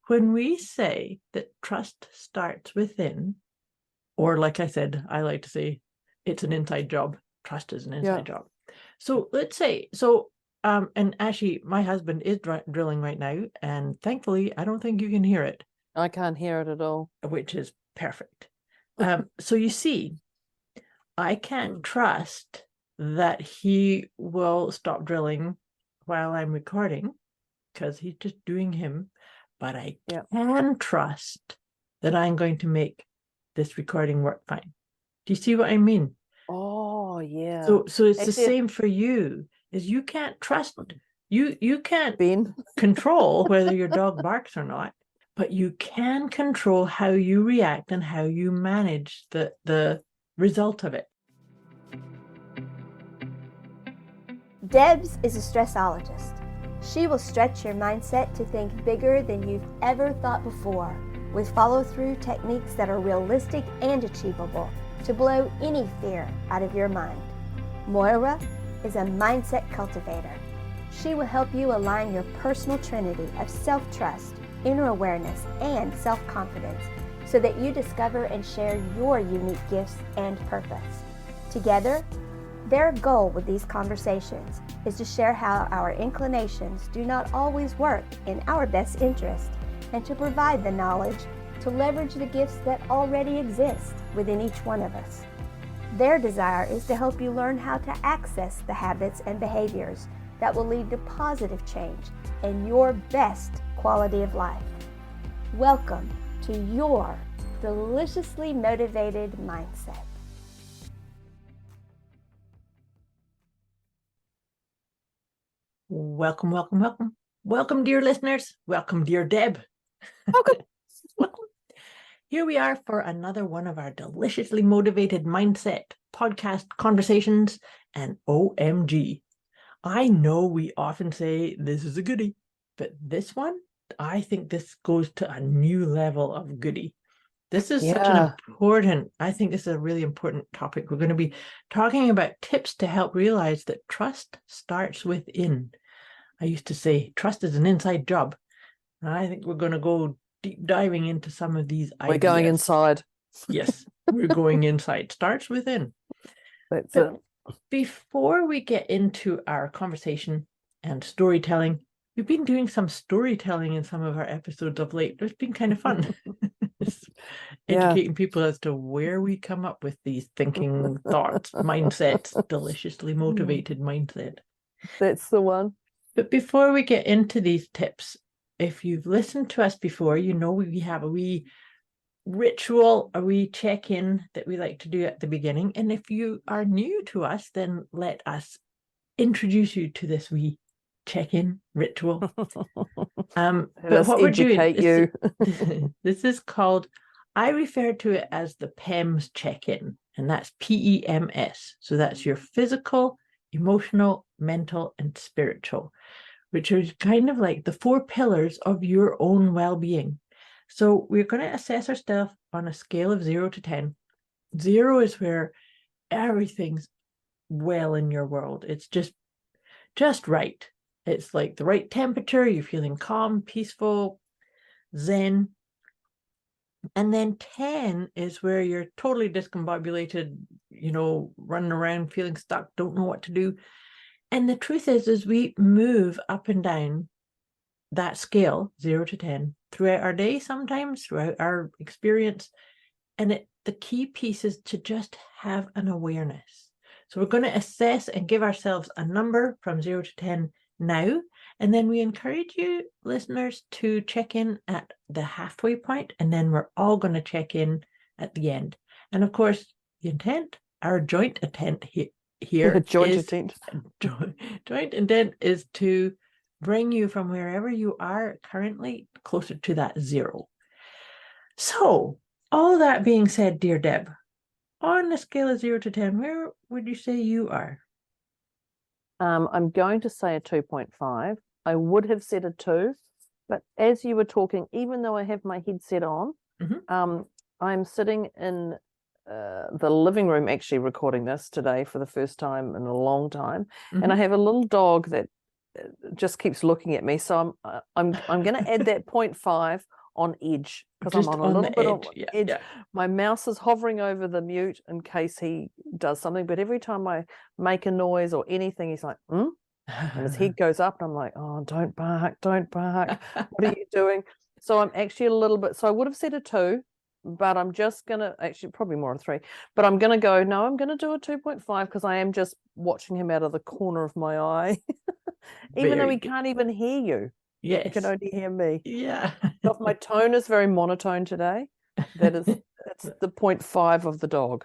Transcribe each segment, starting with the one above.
when we say that trust starts within, or like I said, I like to say it's an inside job. Trust is an inside job. So let's say, and actually my husband is drilling right now, and thankfully I don't think you can hear it. I can't hear it at all. Which is perfect. So you see, I can't trust that he will stop drilling while I'm recording because he's just doing him. But I can trust that I'm going to make this recording work fine. Do you see what I mean? Oh, yeah. So it's the same for you, is you can't trust, you can't control whether your dog barks or not, but you can control how you react and how you manage the result of it. Debz is a stressologist. She will stretch your mindset to think bigger than you've ever thought before, with follow-through techniques that are realistic and achievable to blow any fear out of your mind. Moira is a mindset cultivator. She will help you align your personal trinity of self-trust, inner awareness, and self-confidence so that you discover and share your unique gifts and purpose. Together, their goal with these conversations is to share how our inclinations do not always work in our best interest and to provide the knowledge to leverage the gifts that already exist within each one of us. Their desire is to help you learn how to access the habits and behaviors that will lead to positive change and your best quality of life. Welcome to your deliciously motivated mindset. Welcome, welcome, welcome. Welcome, dear listeners. Welcome, dear Deb. Welcome. Welcome. Here we are for another one of our deliciously motivated mindset podcast conversations, and OMG. I know we often say this is a goodie, but this one, I think this goes to a new level of goodie. This is such an important, I think this is a really important topic. We're going to be talking about tips to help realize that trust starts within. I used to say trust is an inside job. I think we're going to go deep diving into some of these ideas. We're going inside. Yes, we're going inside. Starts within. That's it. Before we get into our conversation and storytelling, we've been doing some storytelling in some of our episodes of late. It's been kind of fun. Educating people as to where we come up with these thinking thoughts, mindsets, deliciously motivated mindset. That's the one. But before we get into these tips, if you've listened to us before, you know we have a wee ritual, a wee check-in that we like to do at the beginning. And if you are new to us, then let us introduce you to this wee check-in ritual. But what we're doing is, this is called, I refer to it as the PEMS check-in, and that's PEMS. So that's your physical, emotional, mental, and spiritual, which are kind of like the 4 pillars of your own well-being. So we're going to assess ourselves on a scale of 0 to 10. 0 is where everything's well in your world. It's just right. It's like the right temperature. You're feeling calm, peaceful, zen. And then 10 is where you're totally discombobulated, running around, feeling stuck, don't know what to do. And the truth is we move up and down that scale, 0 to 10, throughout our day, sometimes throughout our experience. And the key piece is to just have an awareness. So we're going to assess and give ourselves a number from 0 to 10 now. And then we encourage you, listeners, to check in at the halfway point, and then we're all going to check in at the end. And of course, the intent, our joint intent here joint intent is to bring you from wherever you are currently closer to that 0. So, all that being said, dear Deb, on a scale of 0 to 10, where would you say you are? I'm going to say a 2.5. I would have said a 2, but as you were talking, even though I have my headset on, I'm sitting in the living room actually recording this today for the first time in a long time, and I have a little dog that just keeps looking at me, so I'm going to add that 0.5 on edge because Just I'm on a on little the bit on edge. Yeah, edge. yeah. My mouse is hovering over the mute in case he does something. But every time I make a noise or anything, he's like, and his head goes up, and I'm like, oh, don't bark, don't bark. What are you doing? So I'm actually a little bit. So I would have said a 2, but I'm just gonna actually probably more a 3. But I'm gonna go. No, I'm gonna do a 2.5 because I am just watching him out of the corner of my eye, even though Very he good. can't even hear you. He Yes. can only hear me. Yeah. So if my tone is very monotone today, it's the 0.5 of the dog.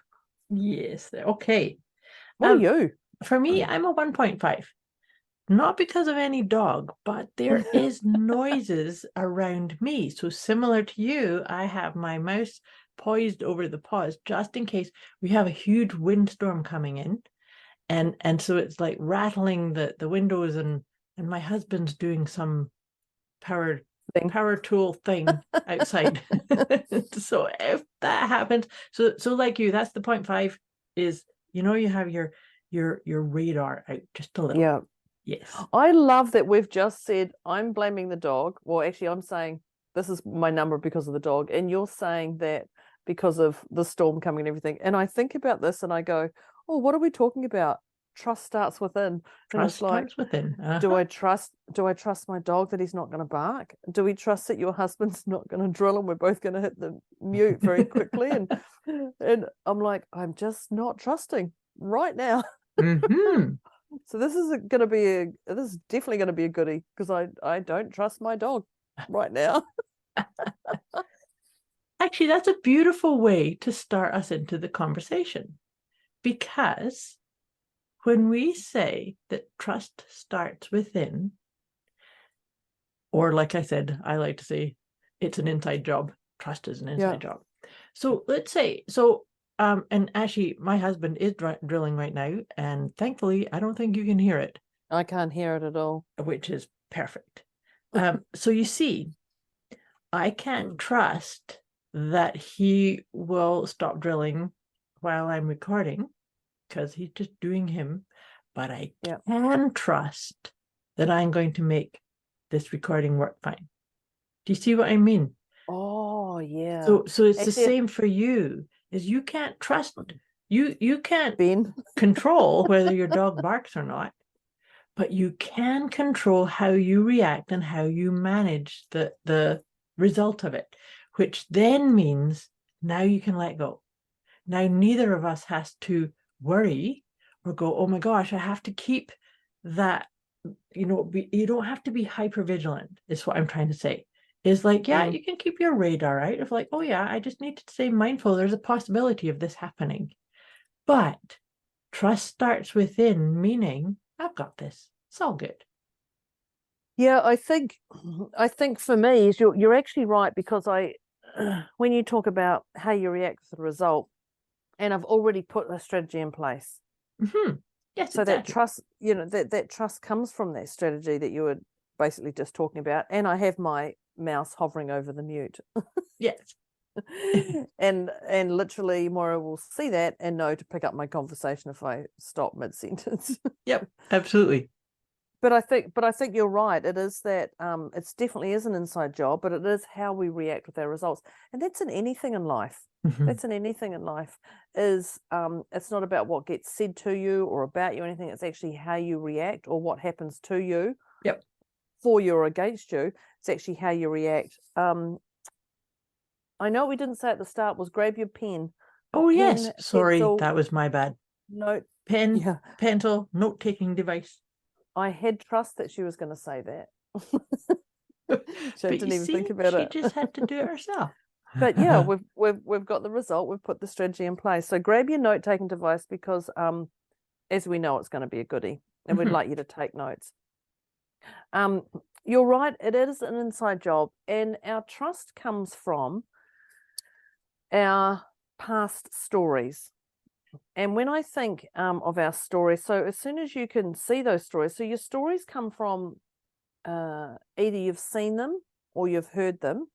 Yes. Okay. What are you? For me, I'm a 1.5. Not because of any dog, but there is noises around me. So similar to you, I have my mouse poised over the paws just in case we have a huge windstorm coming in. And so it's like rattling the windows, and my husband's doing some power tool thing outside. So if that happens, so like you, that's the 0.5 is, you have your radar out just a little. Yeah. Yes. I love that we've just said I'm blaming the dog. Well, actually, I'm saying this is my number because of the dog, and you're saying that because of the storm coming and everything. And I think about this and I go, oh, what are we talking about? Trust starts within. Trust starts within. Do I trust my dog that he's not going to bark? Do we trust that your husband's not going to drill and we're both going to hit the mute very quickly? And I'm like, I'm just not trusting right now. Mm-hmm. So this is definitely going to be a goodie because I don't trust my dog right now. Actually, that's a beautiful way to start us into the conversation, because when we say that trust starts within, or like I said, I like to say it's an inside job. Trust is an inside job. So let's say, and actually my husband is drilling right now, and thankfully I don't think you can hear it. I can't hear it at all. Which is perfect. So you see, I can't trust that he will stop drilling while I'm recording because he's just doing him. But I can trust that I'm going to make this recording work fine. Do you see what I mean? Oh, yeah. So it's actually the same for you, is you can't trust, you can't control whether your dog barks or not, but you can control how you react and how you manage the result of it, which then means now you can let go. Now neither of us has to worry or go, oh my gosh, I have to keep that, you don't have to be hyper vigilant, is what I'm trying to say. Is like, you can keep your radar out of like, oh yeah, I just need to stay mindful. There's a possibility of this happening. But trust starts within, meaning I've got this. It's all good. Yeah, I think for me is you're actually right, because when you talk about how you react to the result, and I've already put a strategy in place. Mm-hmm. Yes, so exactly. that trust, that trust comes from that strategy that you were basically just talking about, and I have my mouse hovering over the mute. Yes. and literally Moira will see that and know to pick up my conversation if I stop mid-sentence. Yep, absolutely. But I think you're right. It is that it definitely is an inside job, but it is how we react with our results, and that's in anything in life. Mm-hmm. That's in anything in life. Is it's not about what gets said to you or about you or anything. It's actually how you react or what happens to you. Yep. For you or against you. It's actually how you react. I know we didn't say at the start was grab your pen. Oh yes, sorry, that was my bad. Note. Pen, pencil, note-taking device. I had trust that she was going to say that. She didn't even think about it. She just had to do it herself. But yeah, we've got the result. We've put the strategy in place. So grab your note-taking device, because as we know, it's going to be a goodie, and we'd like you to take notes. You're right. It is an inside job, and our trust comes from our past stories. And when I think of our stories, so as soon as you can see those stories, so your stories come from either you've seen them or you've heard them.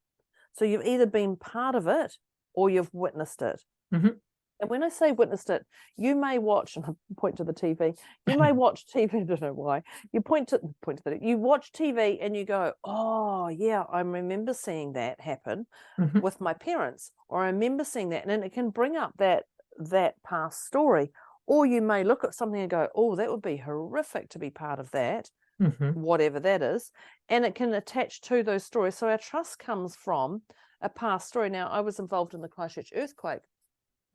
So you've either been part of it or you've witnessed it. Mm-hmm. And when I say witnessed it, you may watch, and I point to the TV, you may watch TV, I don't know why, you you watch TV and you go, oh yeah, I remember seeing that happen with my parents, or I remember seeing that, and it can bring up that past story. Or you may look at something and go, oh, that would be horrific to be part of that, whatever that is, and it can attach to those stories. So our trust comes from a past story. Now, I was involved in the Christchurch earthquake,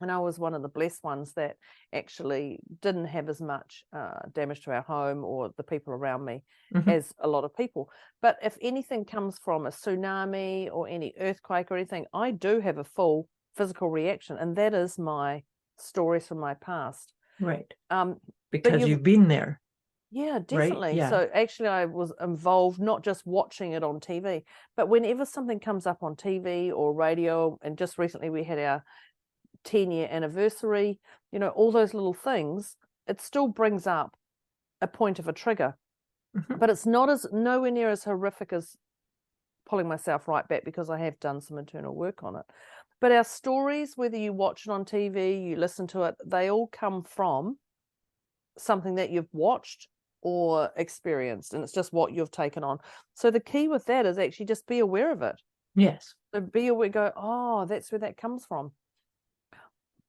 and I was one of the blessed ones that actually didn't have as much damage to our home or the people around me as a lot of people. But if anything comes from a tsunami or any earthquake or anything, I do have a full physical reaction, and that is my stories from my past. Right. Because you've been there. Yeah, definitely. Right? Yeah. So actually I was involved, not just watching it on TV, but whenever something comes up on TV or radio, and just recently we had our 10-year anniversary, all those little things, it still brings up a point of a trigger. But it's nowhere near as horrific as pulling myself right back, because I have done some internal work on it. But our stories, whether you watch it on TV, you listen to it, they all come from something that you've watched or experienced, and it's just what you've taken on. So the key with that is actually just be aware of it. Yes. So be aware, go, oh, that's where that comes from.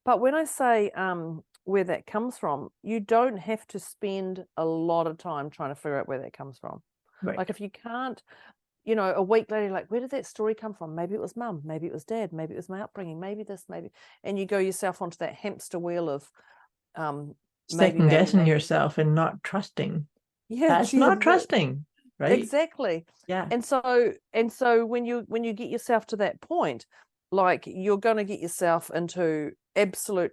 But when I say where that comes from, you don't have to spend a lot of time trying to figure out where that comes from. Right. Like if you can't, a week later, like, where did that story come from? Maybe it was mum, maybe it was dad, maybe it was my upbringing, maybe this, maybe, and you go yourself onto that hamster wheel of second guessing yourself and not trusting. Yeah, that's not trusting, right? Exactly. Yeah. And so when you get yourself to that point, like, you're going to get yourself into absolute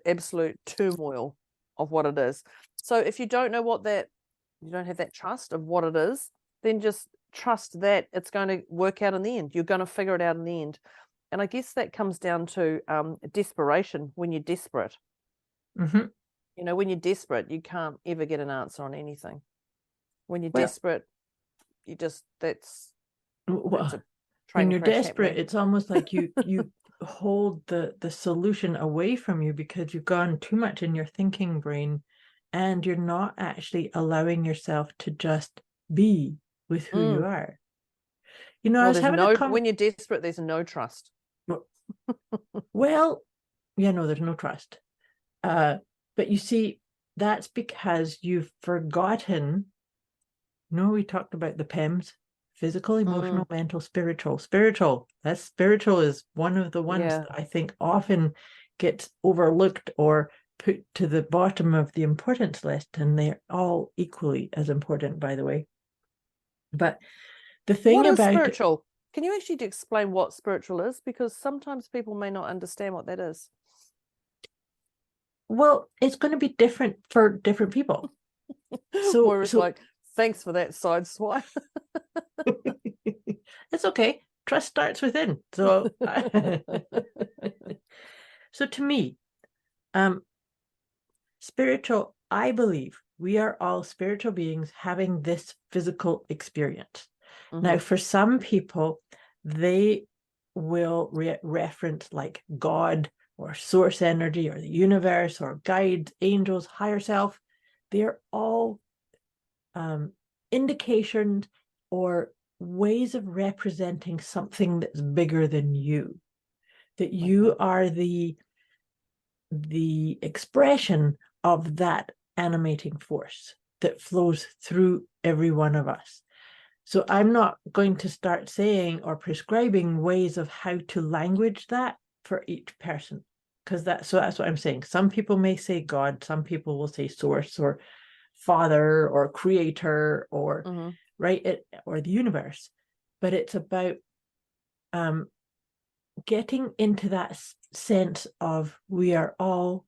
turmoil of what it is. So if you don't know you don't have that trust of what it is, then just trust that it's going to work out in the end. You're going to figure it out in the end. And I guess that comes down to desperation. When you're desperate, when you're desperate, you can't ever get an answer on anything. When you're desperate, you just, when you're desperate happening. It's almost like you hold the solution away from you, because you've gone too much in your thinking brain, and you're not actually allowing yourself to just be with who you are. I was having when you're desperate, there's no trust. Well, there's no trust. But you see, that's because you've forgotten. We talked about the PEMS: physical, emotional, mental, spiritual. Spiritual is one of the ones that I think often gets overlooked or put to the bottom of the importance list, and they're all equally as important, by the way. But the thing what about is spiritual? Can you actually explain what spiritual is? Because sometimes people may not understand what that is. Well, it's going to be different for different people. So like, thanks for that side swipe. It's okay. Trust starts within. So, so to me, spiritual, I believe we are all spiritual beings having this physical experience. Now, for some people, they will reference like God or source energy or the universe or guides, angels, higher self. They're all indications or ways of representing something that's bigger than you, that you are the expression of that animating force that flows through every one of us. So I'm not going to start saying or prescribing ways of how to language that for each person, because that's what I'm saying. Some people may say God, some people will say source or father or creator or or the universe. But it's about getting into that sense of we're all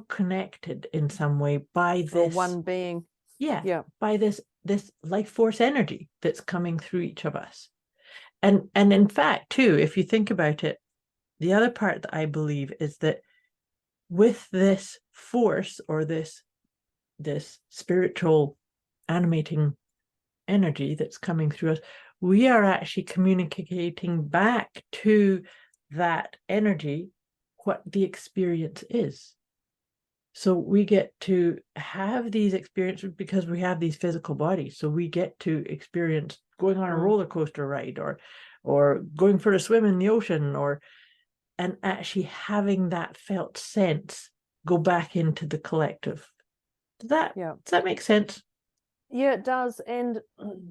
connected in some way by this one being. By this life force energy that's coming through each of us. And in fact, too, if you think about it, the other part that I believe is that with this force or this spiritual animating energy that's coming through us, we are actually communicating back to that energy what the experience is. So we get to have these experiences because we have these physical bodies. So we get to experience going on a roller coaster ride, or going for a swim in the ocean, and actually having that felt sense go back into the collective. Does that make sense? Yeah, it does. And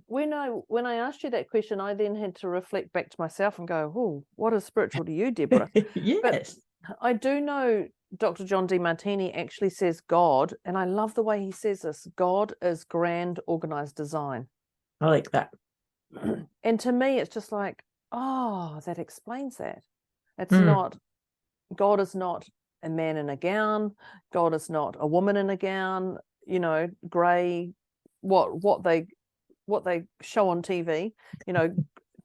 when I asked you that question, I then had to reflect back to myself and go, oh, what is spiritual to you, Deborah? Yes. But I do know Dr. John Demartini actually says God, and I love the way he says this, God is grand organized design. I like that. And to me, it's just like, oh, that explains that. It's not, God is not a man in a gown. God is not a woman in a gown, you know, grey, what they show on TV, you know,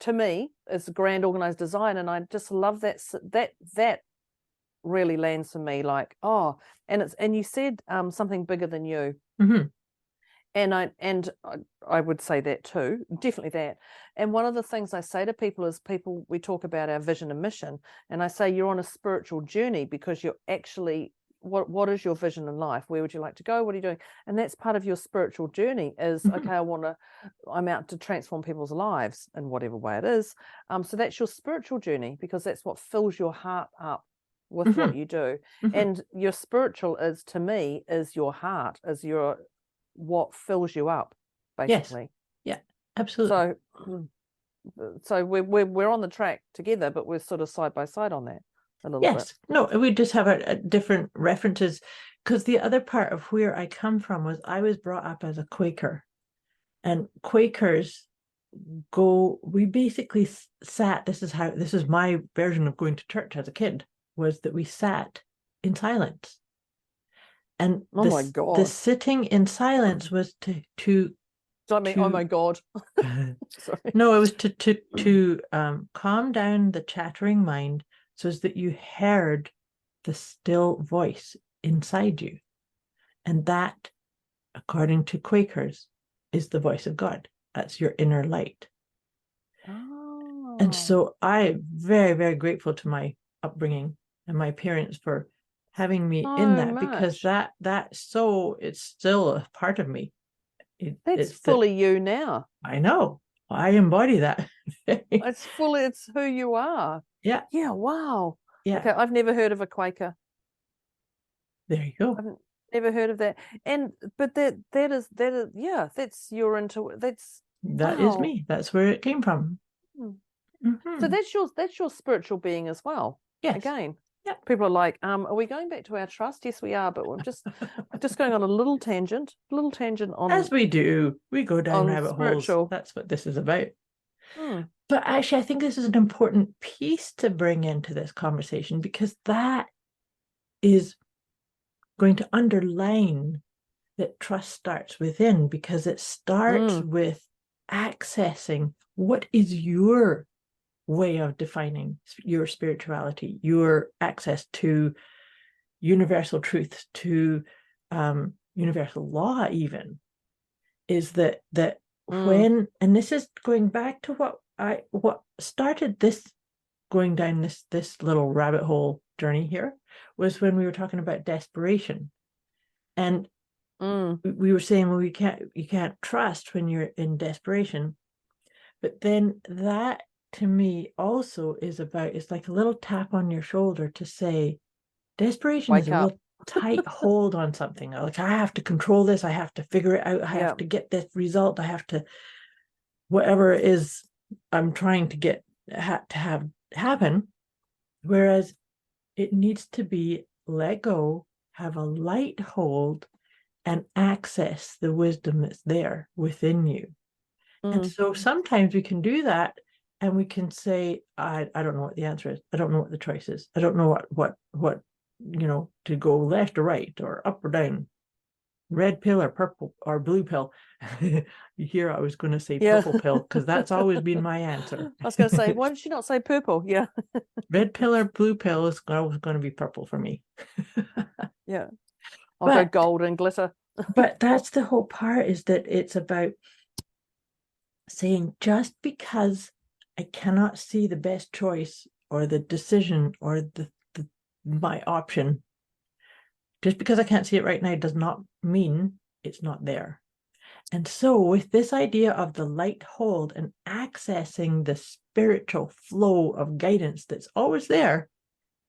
to me, it's a grand organized design. And I just love that really lands for me, like, oh, and you said something bigger than you. And I would say that too, definitely that. And one of the things I say to people is, we talk about our vision and mission, and I say you're on a spiritual journey because you're actually, what is your vision in life? Where would you like to go? What are you doing? And that's part of your spiritual journey is, okay, I'm out to transform people's lives in whatever way it is. So that's your spiritual journey, because that's what fills your heart up with what you do. And your spiritual is, to me, is your heart, is what fills you up, basically. Yes. Yeah, absolutely. So we're on the track together, but we're sort of side by side on that a little bit. No, we just have a different references, because the other part of where I come from was I was brought up as a Quaker, and Quakers we basically sat, this is my version of going to church as a kid, was that we sat in silence. And my God, the sitting in silence was to oh my God. Sorry. No, it was to calm down the chattering mind, so that you heard the still voice inside you. And that, according to Quakers, is the voice of God. That's your inner light. Oh. And so I'm very, very grateful to my upbringing and my parents for having me in that, because it's still a part of me. It's fully you now. I know. I embody that. It's who you are. Yeah. Yeah. Wow. Yeah. Okay. I've never heard of a Quaker. There you go. I've never heard of that. But that is yeah, that's your that is me. That's where it came from. So that's your spiritual being as well. Yes. Again. Yeah. People are like, are we going back to our trust? Yes, we are, but we're just going on a little tangent on, as we do. We go down rabbit spiritual holes. That's what this is about. But actually, I think this is an important piece to bring into this conversation, because that is going to underline that trust starts within, because it starts with accessing what is your way of defining your spirituality, your access to universal truths, to universal law, even, is that when, and this is going back to what started this, going down this little rabbit hole journey here, was when we were talking about desperation. And we were saying, well, you can't trust when you're in desperation. But then that, to me, also is about, it's like a little tap on your shoulder to say, desperation is a real tight hold on something. Like, I have to control this, I have to figure it out, I have to get this result, I have to, whatever it is I'm trying to have happen. Whereas it needs to be let go, have a light hold, and access the wisdom that's there within you. And so sometimes we can do that, and we can say, I don't know what the answer is. I don't know what the choice is. I don't know what to go left or right or up or down, red pill or purple or blue pill. Here I was going to say purple pill, because that's always been my answer. I was going to say, why did she not say purple? Yeah. Red pill or blue pill is always going to be purple for me. Yeah. I'll go gold and glitter. But that's the whole part, is that it's about saying, just because I cannot see the best choice or the decision or my option. Just because I can't see it right now does not mean it's not there. And so with this idea of the light hold and accessing the spiritual flow of guidance that's always there,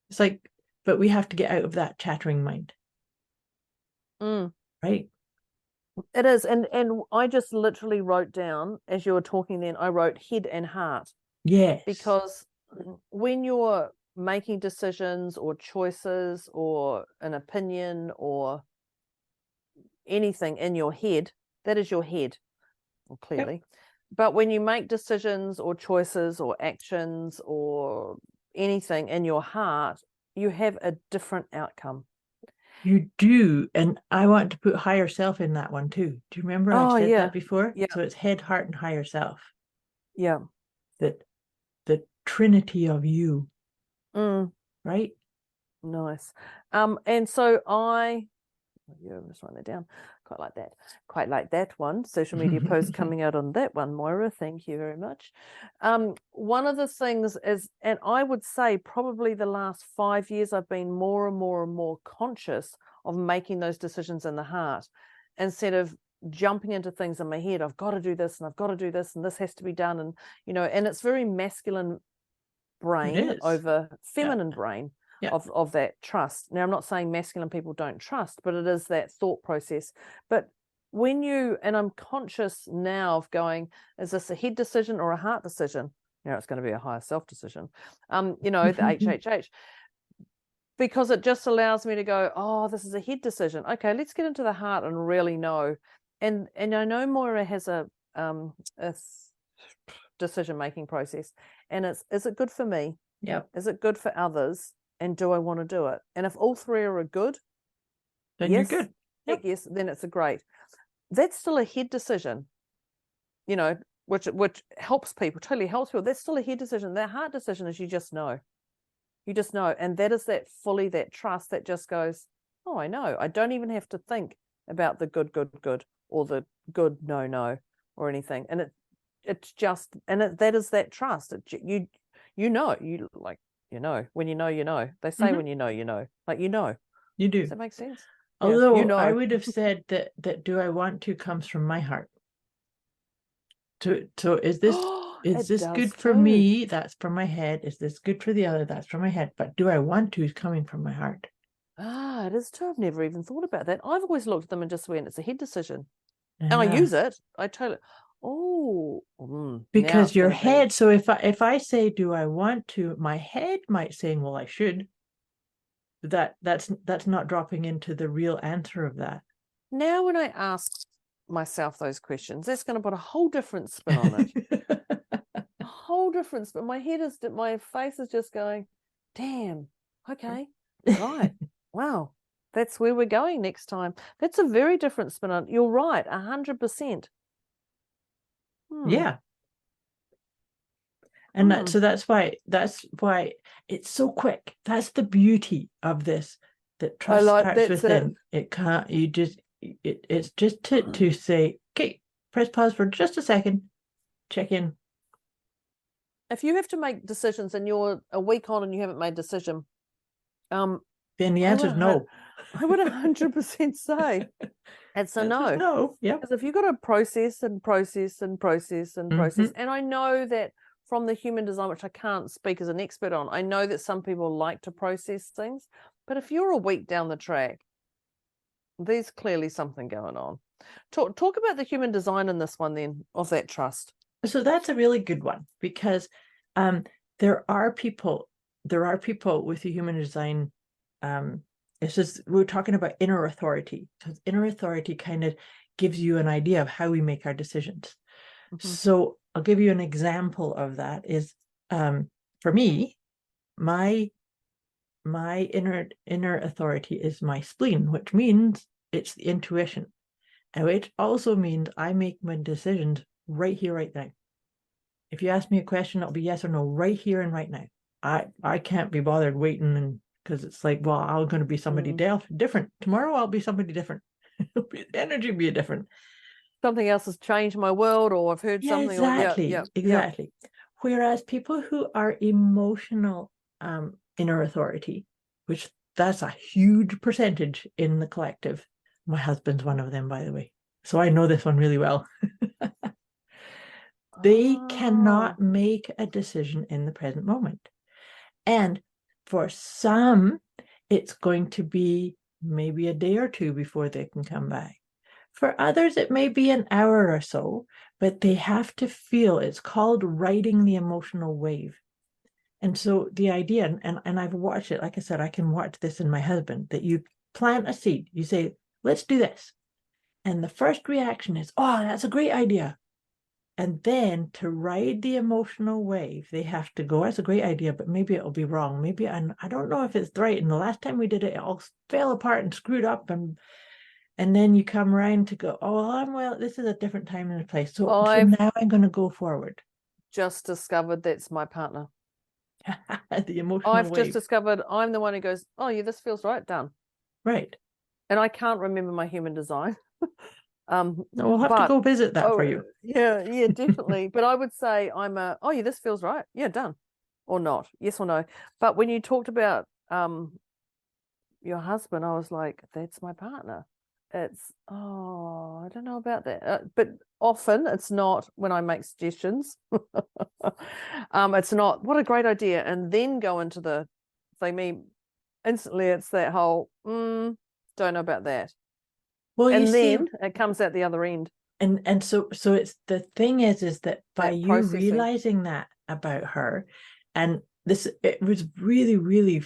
it's like, but we have to get out of that chattering mind. Right? It is. And I just literally wrote down, as you were talking then, I wrote head and heart. Yes. Because when you're making decisions or choices or an opinion or anything in your head, that is your head, clearly. Yep. But when you make decisions or choices or actions or anything in your heart, you have a different outcome. You do. And I want to put higher self in that one too. Do you remember I said that before? Yeah. So it's head, heart, and higher self. Yeah. That the trinity of you. Right? Nice. And so I'm just writing it down. Quite like that one. Social media post coming out on that one, Moira. Thank you very much. One of the things is, and I would say probably the last 5 years, I've been more and more and more conscious of making those decisions in the heart instead of jumping into things in my head. I've got to do this and I've got to do this and this has to be done. And, and it's very masculine brain over feminine brain. Yeah. Of that trust. Now, I'm not saying masculine people don't trust, but it is that thought process. But when and I'm conscious now of going, is this a head decision or a heart decision? It's going to be a higher self decision. The HHH. Because it just allows me to go, oh, this is a head decision. Okay, let's get into the heart and really know. And I know Moira has a decision-making process. And is it good for me? Yeah. Is it good for others? And do I want to do it? And if all three are good, then you're good. Yep. Yes, then it's a great. That's still a head decision, which helps people, totally helps people. That's still a head decision. That heart decision is you just know. You just know. And that is that trust that just goes, oh, I know. I don't even have to think about the good, or the good, no, or anything. And it's just, and that is that trust. When you know. They say when you know, like You do. Does that make sense? Although I would have said that do I want to comes from my heart. So is this good for me? That's from my head. Is this good for the other? That's from my head. But do I want to is coming from my heart. It is too. I've never even thought about that. I've always looked at them and just went, it's a head decision. And I use it. I totally. Because your head. So if I say, do I want to? My head might say, well, I should. That's not dropping into the real answer of that. Now, when I ask myself those questions, that's going to put a whole different spin on it. A whole different spin. My face is just going, damn. Okay, right. Wow, that's where we're going next time. That's a very different spin on it. You're right, 100%. Yeah. And that's why it's so quick. That's the beauty of this, that trust starts within. It can't, it's just to say, okay, press pause for just a second, check in. If you have to make decisions and you're a week on and you haven't made a decision, then the answer is no. I would 100% say it's a no. No, yeah. Because if you've got to process, and I know that from the human design, which I can't speak as an expert on, I know that some people like to process things, but if you're a week down the track, there's clearly something going on. Talk about the human design in this one then, of that trust. So that's a really good one, because there are people with the human design. It's just, we're talking about inner authority. So inner authority kind of gives you an idea of how we make our decisions. Mm-hmm. So I'll give you an example of that. Is for me, my inner authority is my spleen, which means it's the intuition, and which also means I make my decisions right here, right now. If you ask me a question, it'll be yes or no, right here and right now. I can't be bothered waiting, and because it's like, well, I'm going to be somebody different tomorrow. I'll be somebody different. The energy will be different. Something else has changed my world, or I've heard something. Exactly. Whereas people who are emotional inner authority, which that's a huge percentage in the collective. My husband's one of them, by the way. So I know this one really well. They cannot make a decision in the present moment. And for some, it's going to be maybe a day or two before they can come back. For others, it may be an hour or so, but they have to feel. It's called riding the emotional wave. And so the idea, and I've watched it, like I said, I can watch this in my husband, that you plant a seed. You say, let's do this. And the first reaction is, oh, that's a great idea. And then to ride the emotional wave, they have to go, that's a great idea, but maybe it'll be wrong. Maybe I don't know if it's right. And the last time we did it, it all fell apart and screwed up. And then you come around to go, oh, well, this is a different time and a place. So now I'm going to go forward. Just discovered that's my partner. The emotional I've wave. just discovered I'm the one who goes, oh, yeah, this feels right, done. Right. And I can't remember my human design. We'll have to go visit that for you. Yeah, definitely. But I would say I'm oh yeah, this feels right. Yeah, done. Or not. Yes or no. But when you talked about your husband, I was like, that's my partner. It's, I don't know about that. But often it's not when I make suggestions. It's not, what a great idea. And then go into the thingy. Instantly, it's that whole, don't know about that. Well, and then it comes out the other end. And so it's, the thing is that by you processing. realizing that about her, and it was really, really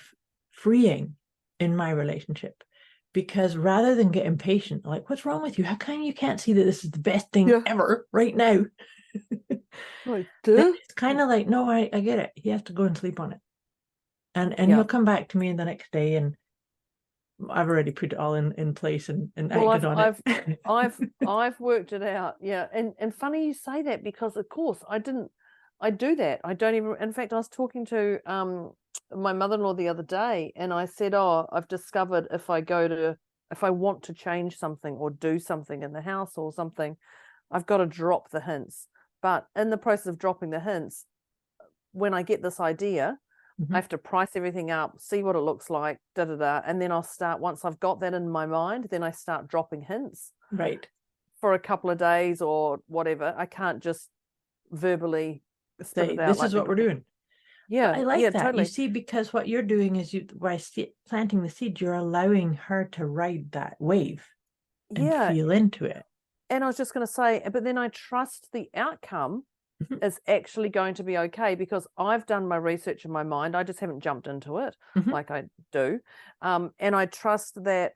freeing in my relationship, because rather than get impatient, like, what's wrong with you? How come you can't see that this is the best thing ever right now? It's kind of like, no, I get it. He has to go and sleep on it. And he'll come back to me the next day, and I've already put it all in place and acted on it. I've worked it out. Yeah. And funny you say that, because of course I do that. I don't even, in fact, I was talking to my mother-in-law the other day, and I said, I've discovered if I want to change something or do something in the house or something, I've got to drop the hints. But in the process of dropping the hints, when I get this idea, I have to price everything up, see what it looks like, and then I'll start, once I've got that in my mind, then I start dropping hints. Right. For a couple of days or whatever. I can't just verbally spit it out. This is what we're doing. Yeah. But I like that. Totally. You see, because what you're doing is by planting the seed, you're allowing her to ride that wave and feel into it. And I was just going to say, but then I trust the outcome is actually going to be okay, because I've done my research in my mind. I just haven't jumped into it like I do. And I trust that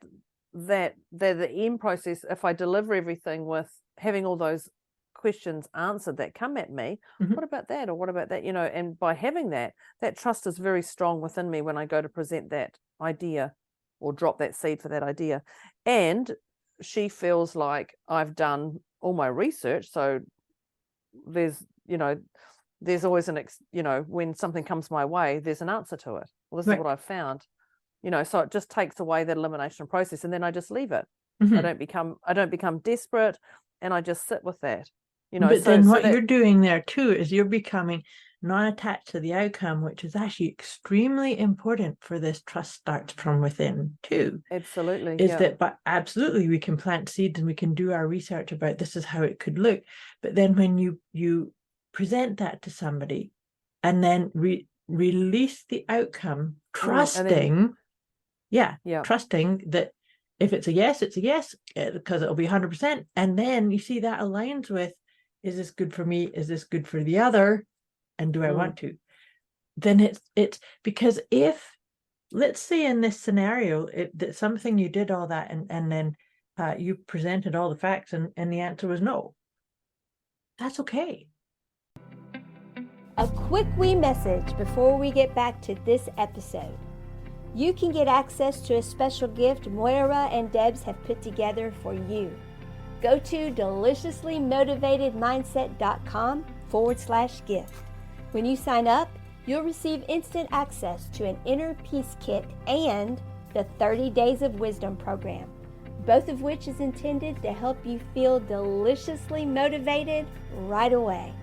the end process, if I deliver everything with having all those questions answered that come at me, what about that, or what about that, and by having that trust is very strong within me when I go to present that idea or drop that seed for that idea. And she feels like I've done all my research, so there's always when something comes my way, there's an answer to it. Well, this is what I've found, so it just takes away that elimination process, and then I just leave it. I don't become desperate, and I just sit with that, But then what you're doing there too is you're becoming non-attached to the outcome, which is actually extremely important for this trust starts from within too. Absolutely. But absolutely, we can plant seeds and we can do our research about this is how it could look. But then when you present that to somebody and then release the outcome, trusting that if it's a yes, it's a yes, because it'll be 100%. And then you see that aligns with, is this good for me? Is this good for the other? And do I want to? Then it's because if, let's say in this scenario, that something you did all that and then you presented all the facts and the answer was no, that's okay. A quick wee message before we get back to this episode. You can get access to a special gift Moira and Debz have put together for you. Go to deliciouslymotivatedmindset.com/gift. When you sign up, you'll receive instant access to an inner peace kit and the 30 Days of Wisdom program, both of which is intended to help you feel deliciously motivated right away.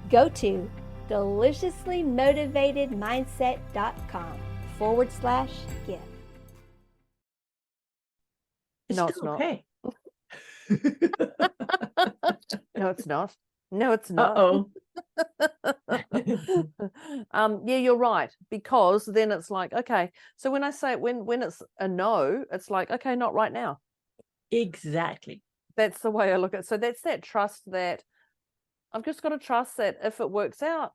Go to deliciouslymotivatedmindset.com /give. It's No, it's still not. okay. No, it's not. No, it's not. Uh-oh. Yeah, you're right, because then it's like, okay, so when I say when it's a no, it's like, okay, not right now. Exactly. That's the way I look at it. So that's that trust that I've just got to trust that if it works out,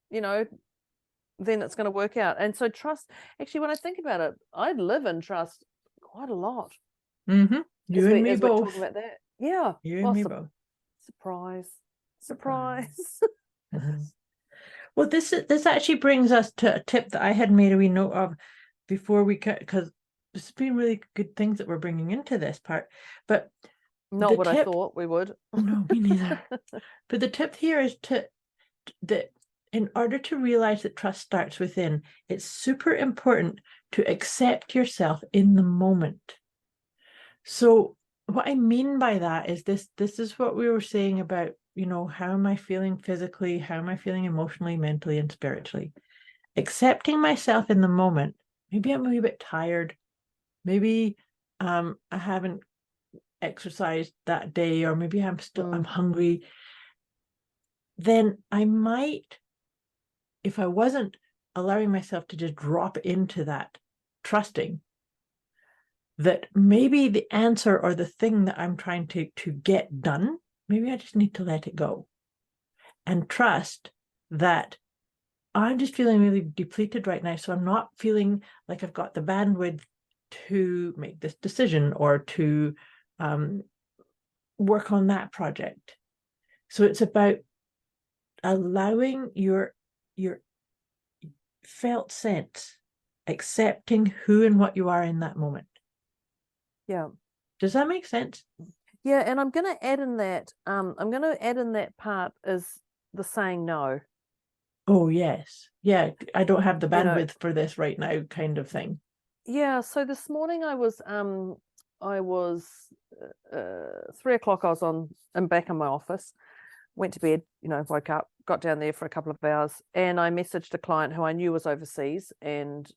then it's going to work out. And so trust, actually, when I think about it, I live in trust quite a lot. Mm-hmm. You and me as we're both. talking about that. Yeah. You and me both. Surprise. Mhm. Well, this actually brings us to a tip that I had made a wee note of before we cut, because this has been really good things that we're bringing into this part. But not what I thought we would. No, me neither. But the tip here is that in order to realize that trust starts within, it's super important to accept yourself in the moment. So what I mean by that is this is what we were saying about, how am I feeling physically? How am I feeling emotionally, mentally, and spiritually? Accepting myself in the moment. Maybe I'm a wee bit tired. Maybe I haven't exercised that day, or maybe I'm hungry. Then I might, if I wasn't allowing myself to just drop into that, trusting that maybe the answer or the thing that I'm trying to get done, maybe I just need to let it go and trust that I'm just feeling really depleted right now. So I'm not feeling like I've got the bandwidth to make this decision or to work on that project. So it's about allowing your felt sense, accepting who and what you are in that moment. Yeah. Does that make sense? Yeah, and I'm going to add in that. I'm going to add in that part is the saying no. Oh yes, yeah. I don't have the bandwidth for this right now, kind of thing. Yeah. So this morning I was 3 o'clock. I was back in my office. Went to bed. Woke up, got down there for a couple of hours, and I messaged a client who I knew was overseas, and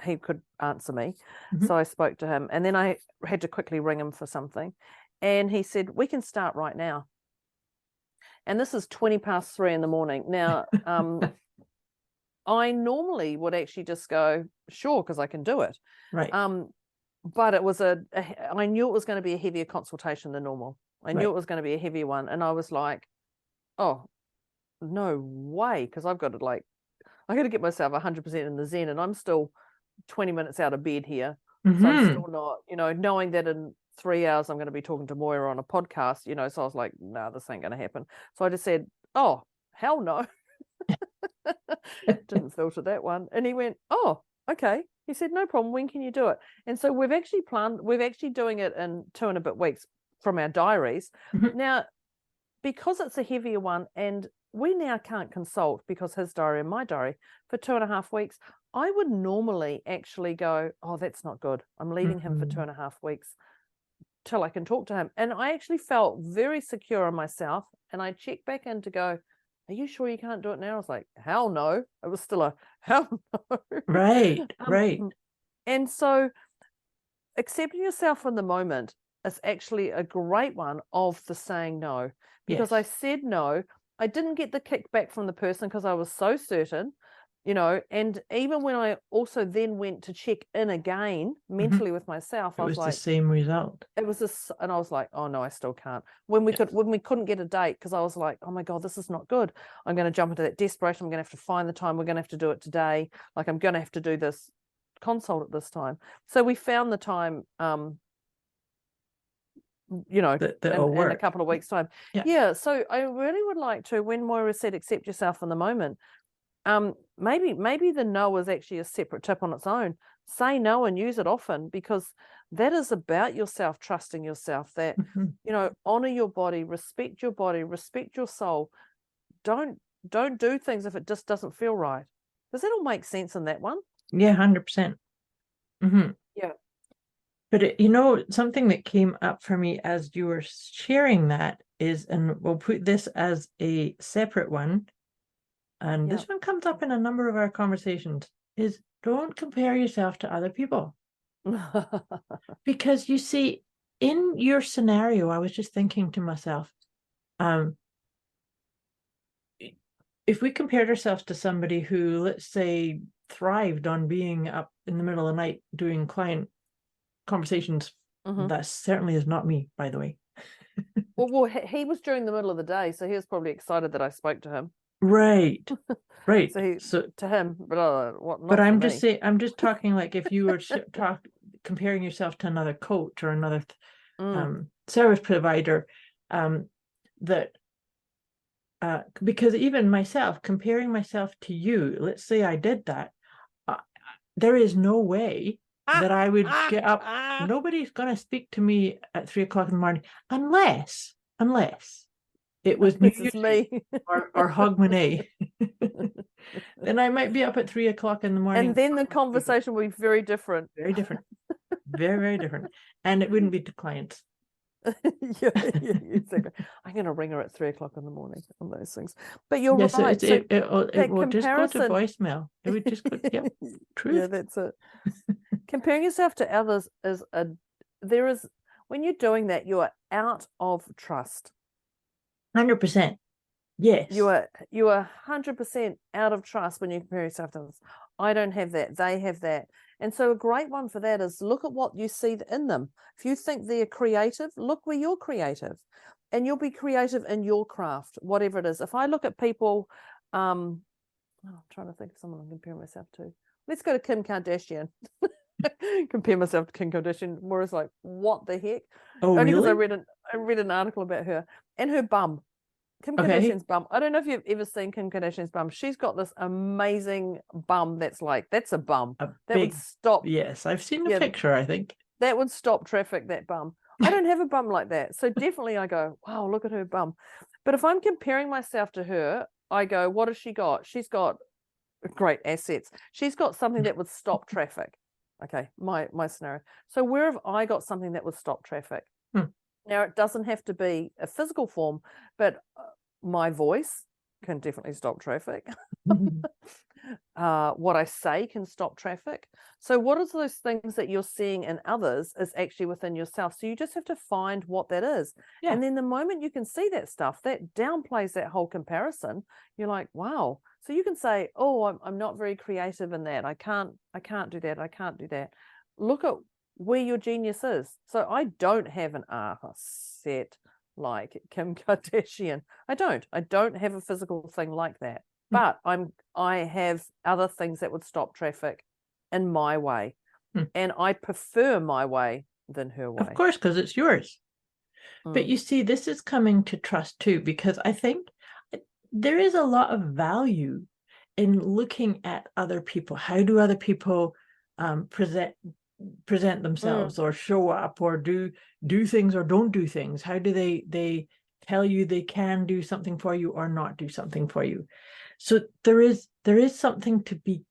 he could answer me. Mm-hmm. So I spoke to him, and then I had to quickly ring him for something, and he said, "We can start right now." And this is 3:20 in the morning. Now, I normally would actually just go, sure, because I can do it. Right. But it was I knew it was going to be a heavier consultation than normal. I knew it was going to be a heavier one. And I was like, oh, no way. Because I got to get myself 100% in the Zen, and I'm still 20 minutes out of bed here. Mm-hmm. So I'm still not, knowing that in 3 hours I'm going to be talking to Moira on a podcast, so I was like, no, this ain't going to happen. So I just said, oh, hell no. Didn't filter that one. And he went, oh, okay. He said, no problem. When can you do it? And so we're actually doing it in 2 and a bit weeks from our diaries. Mm-hmm. Now, because it's a heavier one, and we now can't consult because his diary and my diary for 2.5 weeks, I would normally actually go, oh, that's not good. I'm leaving him for 2.5 weeks till I can talk to him. And I actually felt very secure in myself. And I checked back in to go, are you sure you can't do it now? I was like, hell no. It was still a hell no. Right, right. And so accepting yourself in the moment is actually a great one of the saying no. Because yes. I said no. I didn't get the kickback from the person because I was so certain, and even when I also then went to check in again mentally with myself, I was like, the same result. It was this, and I was like, oh no, I still can't. When we couldn't get a date, because I was like, oh my God, this is not good. I'm going to jump into that desperation. I'm going to have to find the time. We're going to have to do it today. Like, I'm going to have to do this consult at this time. So we found the time, in a couple of weeks' time. Yeah. So I really would like to, when Moira said accept yourself in the moment, maybe the no is actually a separate tip on its own. Say no and use it often, because that is about yourself, trusting yourself, that, honor your body, respect your soul. Don't do things if it just doesn't feel right. Does that all make sense in that one? Yeah, 100%. Mm-hmm. Yeah. But something that came up for me as you were sharing that is, and we'll put this as a separate one, and this one comes up in a number of our conversations, is don't compare yourself to other people. Because you see, in your scenario, I was just thinking to myself, if we compared ourselves to somebody who, let's say, thrived on being up in the middle of the night doing client conversations, that certainly is not me, by the way. Well, he was during the middle of the day, so he was probably excited that I spoke to him. Right. So to him, but what? But I'm just saying, I'm just talking like if you were comparing yourself to another coach or another service provider, that because even myself, comparing myself to you, let's say I did that, there is no way that I would get up. Nobody's going to speak to me at 3 o'clock in the morning unless it was New Year's me or Hogmanay. Then I might be up at 3 o'clock in the morning. And then the conversation will be very different. Very different. Very, very different. And it wouldn't be to clients. yeah, exactly. I'm going to ring her at 3 o'clock in the morning on those things. But you're yes, right. It will just go to voicemail. It would just go, yeah, truth. Yeah, that's it. Comparing yourself to others when you're doing that, you are out of trust. 100%. Yes. You are 100% out of trust when you compare yourself to others. I don't have that. They have that. And so a great one for that is look at what you see in them. If you think they're creative, look where you're creative. And you'll be creative in your craft, whatever it is. If I look at people, I'm trying to think of someone I'm comparing myself to. Let's go to Kim Kardashian. Compare myself to Kim Kardashian. Moira's like, what the heck? Oh, only because really? I read an article about her and her bum. Kim Kardashian's bum. I don't know if you've ever seen Kim Kardashian's bum. She's got this amazing bum that's a bum. Would stop. Yes, I've seen the picture, I think. That would stop traffic, that bum. I don't have a bum like that. So definitely I go, wow, look at her bum. But if I'm comparing myself to her, I go, what has she got? She's got great assets. She's got something that would stop traffic. Okay, my scenario. So where have I got something that would stop traffic? Now, it doesn't have to be a physical form, but my voice can definitely stop traffic. What I say can stop traffic. So what is those things that you're seeing in others is actually within yourself? So you just have to find what that is. Yeah. And then the moment you can see that stuff, that downplays that whole comparison. You're like, wow. So you can say, oh, I'm not very creative in that. I can't do that. I can't do that. Look at where your genius is. So I don't have an set like Kim Kardashian. I don't have a physical thing like that. But I have other things that would stop traffic in my way. And I prefer my way than her way. Of course, because it's yours. But you see, this is coming to trust too, because I think there is a lot of value in looking at other people. How do other people present themselves or show up or do things or don't do things? How do they tell you they can do something for you or not do something for you? So there is something to be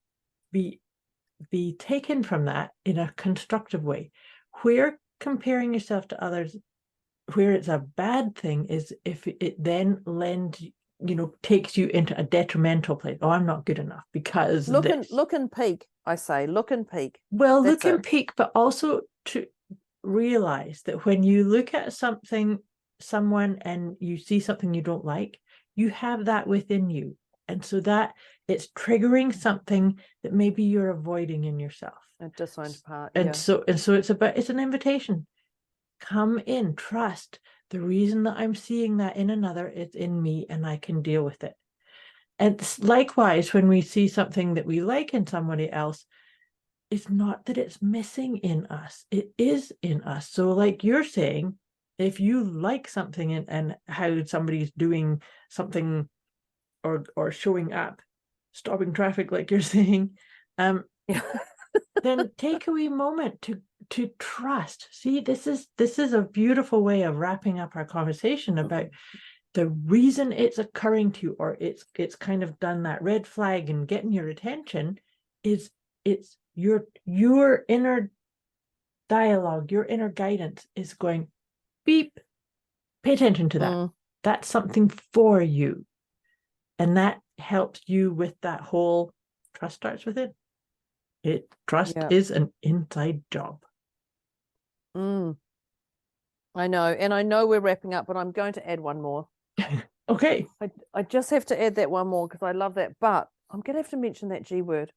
taken from that in a constructive way. Where comparing yourself to others, where it's a bad thing, is if it then takes you into a detrimental place. Oh, I'm not good enough because look and peak. I say look and peak. Well, look and peak, but also to realize that when you look at someone and you see something you don't like, you have that within you. And so that it's triggering something that maybe you're avoiding in yourself. A disowned part. And so it's an invitation. Come in, trust. The reason that I'm seeing that in another is in me, and I can deal with it. And likewise, when we see something that we like in somebody else, it's not that it's missing in us. It is in us. So like you're saying, if you like something and how somebody's doing something or showing up, stopping traffic, like you're saying, then take a wee moment to trust. See, this is a beautiful way of wrapping up our conversation about the reason it's occurring to you, or it's kind of done that red flag and getting your attention, is it's your inner dialogue, your inner guidance is going, beep, pay attention to that. That's something for you. And that helps you with that whole trust starts within. Trust Yeah. is an inside job. I know. And I know we're wrapping up, but I'm going to add one more. Okay. I just have to add that one more because I love that. But I'm going to have to mention that G word.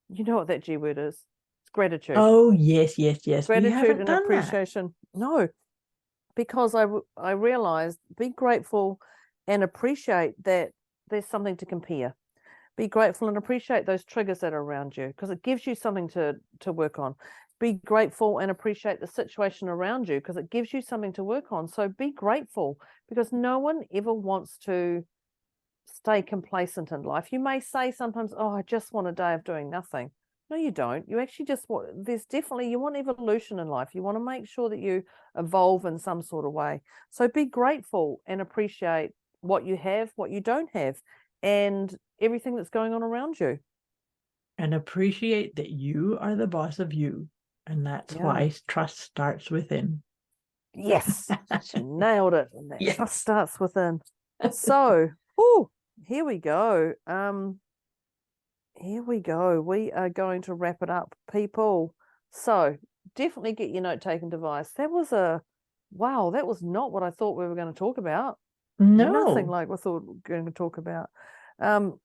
You know what that G word is? It's gratitude. Oh, yes, yes, yes. We Gratitude haven't and done that. appreciation. No, because I realized be grateful and appreciate that there's something to compare. Be grateful and appreciate those triggers that are around you because it gives you something to work on. Be grateful and appreciate the situation around you because it gives you something to work on. So be grateful because no one ever wants to stay complacent in life. You may say sometimes, oh, I just want a day of doing nothing. No, you don't. You actually just want, you want evolution in life. You want to make sure that you evolve in some sort of way. So be grateful and appreciate what you have, what you don't have, and everything that's going on around you. And appreciate that you are the boss of you. And that's why trust starts within. Yes, she nailed it. And that Yes. trust starts within. So, here we go. Here we go. We are going to wrap it up, people. So definitely get your note-taking device. That was that was not what I thought we were going to talk about. No. Nothing like we thought we were going to talk about. Well,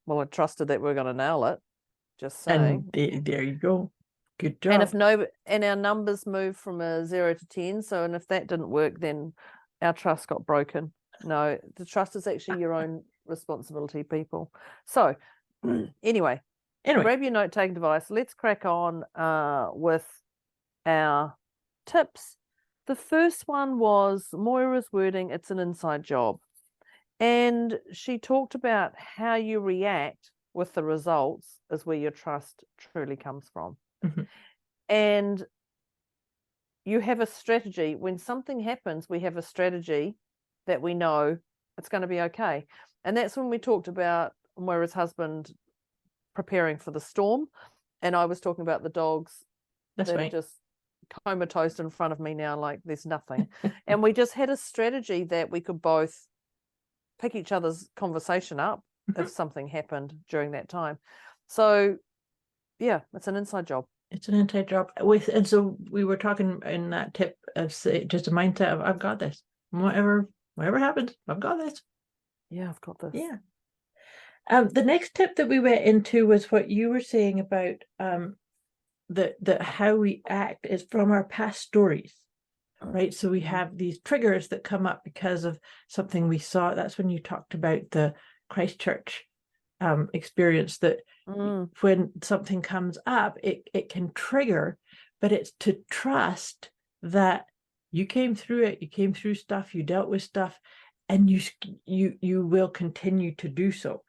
I trusted that we were going to nail it. Just saying. And there you go. Good job. And our numbers moved from a 0 to 10. So, and if that didn't work, then our trust got broken. No, the trust is actually your own responsibility, people. So, anyway, grab your note-taking device. Let's crack on with our tips. The first one was Moira's wording, it's an inside job. And she talked about how you react with the results is where your trust truly comes from. Mm-hmm. And you have a strategy. When something happens, we have a strategy that we know it's going to be okay. And that's when we talked about Moira's husband preparing for the storm. And I was talking about the dogs that are just comatose in front of me now, like there's nothing. And we just had a strategy that we could both pick each other's conversation up if something happened during that time. So, yeah, it's an inside job. It's an inside job. And so we were talking in that tip of just a mindset of I've got this. Whatever happens, I've got this. Yeah, I've got this. Yeah. The next tip that we went into was what you were saying about that how we act is from our past stories, right? So we have these triggers that come up because of something we saw. That's when you talked about the Christchurch experience that when something comes up, it can trigger, but it's to trust that you came through it, you came through stuff, you dealt with stuff, and you will continue to do so.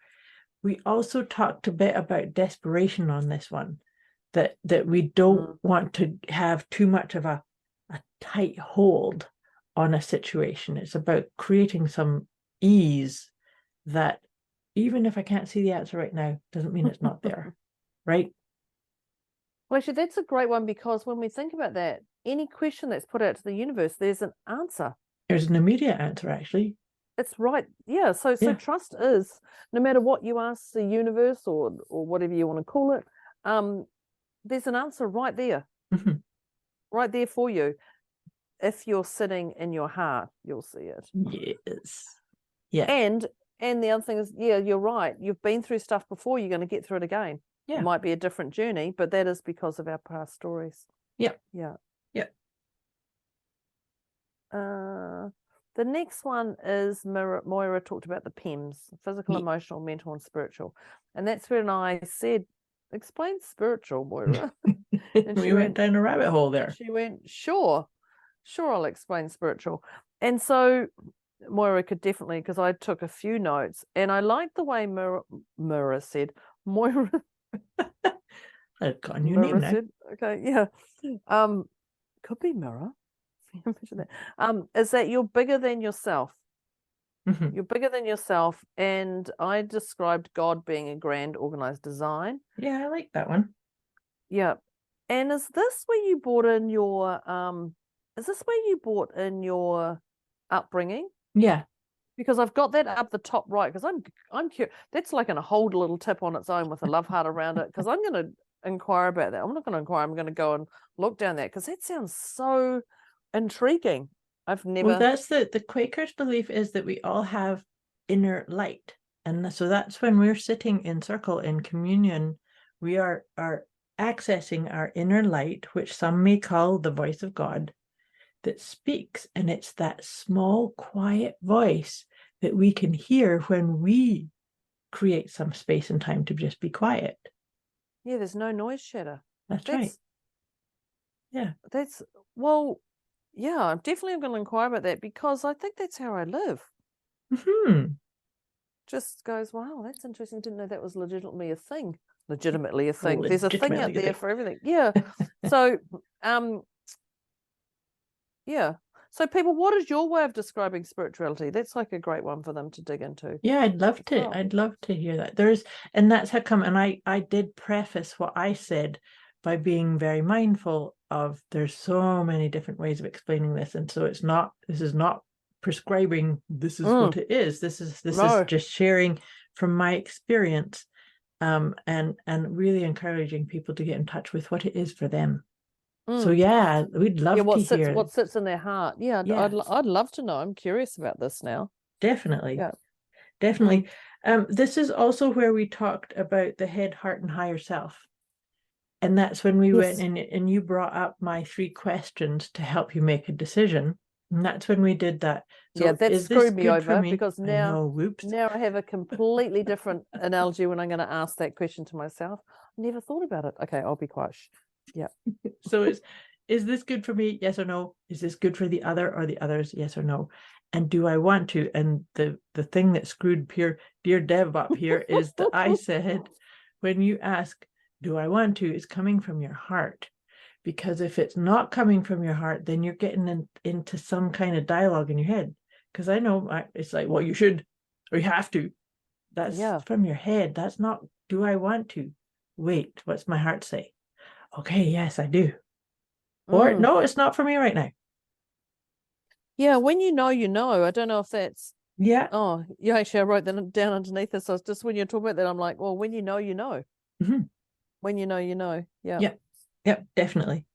We also talked a bit about desperation on this one, that we don't want to have too much of a tight hold on a situation. It's about creating some ease that even if I can't see the answer right now, doesn't mean it's not there, right? Well, actually, that's a great one because when we think about that, any question that's put out to the universe, there's an answer. There's an immediate answer, actually. It's right. Yeah. So trust is, no matter what you ask the universe or whatever you want to call it, there's an answer right there, right there for you. If you're sitting in your heart, you'll see it. Yes. Yeah. And the other thing is, yeah, you're right. You've been through stuff before. You're going to get through it again. Yeah. It might be a different journey, but that is because of our past stories. Yeah. Yeah. Yeah. The next one is Moira talked about the PEMS, physical, emotional, mental, and spiritual. And that's when I said, explain spiritual, Moira. And we went down a rabbit hole there. She went, sure, I'll explain spiritual. And so Moira could definitely, because I took a few notes, and I liked the way Moira said, Moira. I've got a new name now. Okay, yeah. Could be Moira. Imagine that. Is that you're bigger than yourself. You're bigger than yourself. And I described God being a grand organized design. Yeah, I like that one. Yeah. And is this where you brought in your upbringing? Yeah. because I've got that up the top right, because I'm curious. That's like a whole little tip on its own with a love heart around it, because I'm going to inquire about that. I'm not going to inquire. I'm going to go and look down that, because that sounds so intriguing. I've never. Well, that's the Quakers' belief is that we all have inner light, and so that's when we're sitting in circle in communion, we are accessing our inner light, which some may call the voice of God, that speaks, and it's that small, quiet voice that we can hear when we create some space and time to just be quiet. Yeah, there's no noise shadow. That's right. Yeah. Well, yeah, I'm definitely going to inquire about that, because I think that's how I live. Mm-hmm. Just goes, wow, that's interesting. Didn't know that was legitimately a thing. Legitimately a thing. Oh, There's a thing out there for everything. Yeah. So, yeah. So, people, what is your way of describing spirituality? That's like a great one for them to dig into. Yeah, I'd love to. I'd love to hear that. And that's how come. And I did preface what I said by being very mindful of there's so many different ways of explaining this, and so this is not prescribing this is what it is. This is just sharing from my experience, and really encouraging people to get in touch with what it is for them. So yeah, we'd love to hear what sits in their heart. Yeah, I'd love to know. I'm curious about this now. Definitely. Yeah. Definitely. This is also where we talked about the head, heart, and higher self. And that's when we went in and you brought up my 3 questions to help you make a decision. And that's when we did that. So that screwed me over, because now I have a completely different analogy when I'm going to ask that question to myself. I never thought about it. Okay, I'll be quiet. Yeah. So is this good for me? Yes or no? Is this good for the other or the others? Yes or no? And do I want to? And the thing that screwed dear Deb up here is that I said, when you ask, do I want to, it's coming from your heart. Because if it's not coming from your heart, then you're getting into some kind of dialogue in your head. Because I know it's like, well, you should, or you have to. That's from your head. That's not, do I want to? Wait, what's my heart say? Okay, yes, I do. Or no, it's not for me right now. Yeah, when you know, you know. I don't know if that's. Yeah. Oh, yeah, actually, I wrote that down underneath this. So just when you're talking about that, I'm like, well, when you know, you know. Mm-hmm. When you know, you know. Yeah. Yep, definitely.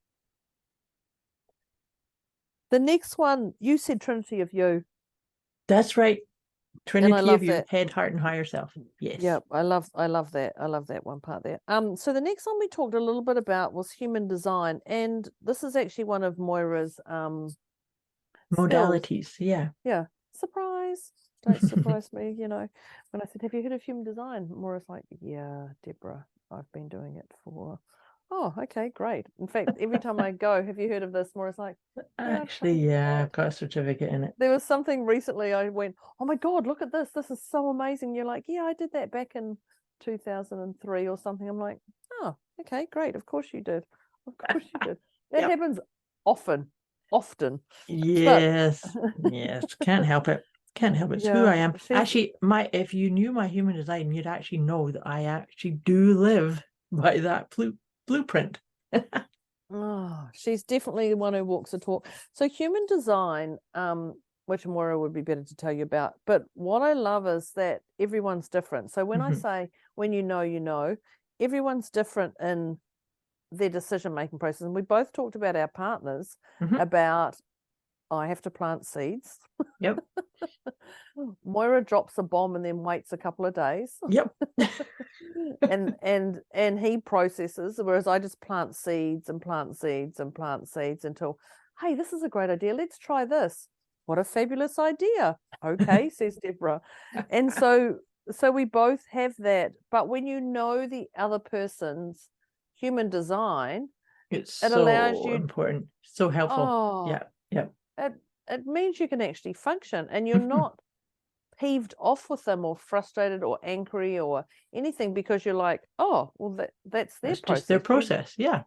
The next one, you said Trinity of You. That's right. Trinity of You, head, heart, and higher self. Yes. Yeah, I love that. I love that one part there. So the next one we talked a little bit about was human design, and this is actually one of Moira's modalities. Skills. Yeah. Surprise. Don't surprise me, when I said, have you heard of human design? Moira's like, yeah, Deborah, I've been doing it for. Oh, okay, great. In fact, every time I go, have you heard of this? Moira's like, actually, I've got a certificate in it. There was something recently I went, oh my God, look at this. This is so amazing. You're like, yeah, I did that back in 2003 or something. I'm like, oh, okay, great. Of course you did. Of course you did. That happens often. Yes. Yes. Can't help it. Can't help it. It's who I am. Actually, if you knew my human design, you'd actually know that I actually do live by that blueprint. Oh, she's definitely the one who walks the talk. So human design, which Moira would be better to tell you about. But what I love is that everyone's different. So when I say, when you know, everyone's different in their decision-making process. And we both talked about our partners, about, I have to plant seeds. Yep. Moira drops a bomb and then waits a couple of days. Yep. and he processes, whereas I just plant seeds and plant seeds and plant seeds until, hey, this is a great idea. Let's try this. What a fabulous idea. Okay, says Deborah. And so we both have that. But when you know the other person's human design, it so allows you important, so helpful. Oh, yeah. It means you can actually function, and you're not peeved off with them or frustrated or angry or anything, because you're like, oh, well, that's their process. Just their process. Yeah.